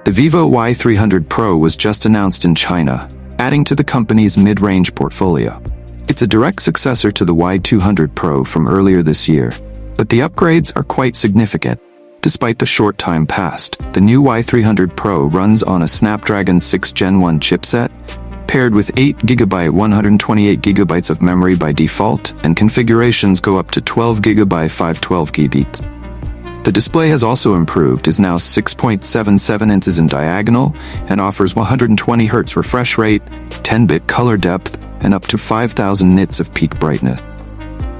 The ViVO Y300 Pro was just announced in China, adding to the company's mid-range portfolio. It's a direct successor to the Y200 Pro from earlier this year, but the upgrades are quite significant. Despite the short time passed, the new Y300 Pro runs on a Snapdragon 6 Gen 1 chipset, paired with 8GB 128GB of memory by default, and configurations go up to 12GB 512GB. The display has also improved, is now 6.77 inches in diagonal, and offers 120Hz refresh rate, 10-bit color depth, and up to 5000 nits of peak brightness.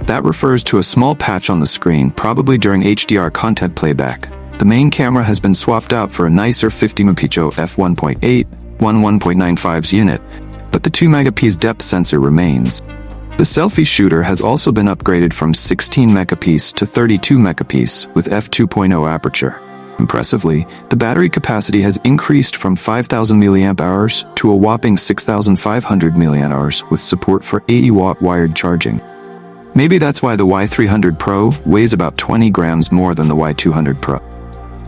That refers to a small patch on the screen, probably during HDR content playback. The main camera has been swapped out for a nicer 50MP f1.8, 1.95's unit, but the 2MP depth sensor remains. The selfie shooter has also been upgraded from 16MP to 32MP with f2.0 aperture. Impressively, the battery capacity has increased from 5000 mAh to a whopping 6500 mAh with support for 80-watt wired charging. Maybe that's why the Y300 Pro weighs about 20 grams more than the Y200 Pro.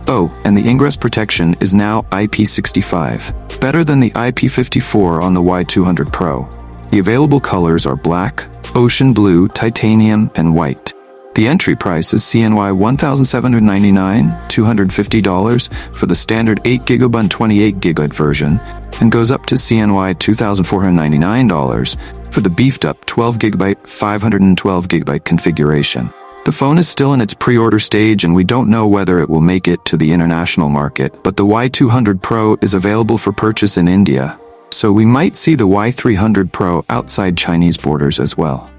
Oh, and the ingress protection is now IP65, better than the IP54 on the Y200 Pro. The available colors are black, ocean blue, titanium, and white. The entry price is CNY $1,799, $250 for the standard 8GB and 28GB version, and goes up to CNY $2,499 for the beefed-up 12GB, 512GB configuration. The phone is still in its pre-order stage and we don't know whether it will make it to the international market, but the Y200 Pro is available for purchase in India, so we might see the Y300 Pro outside Chinese borders as well.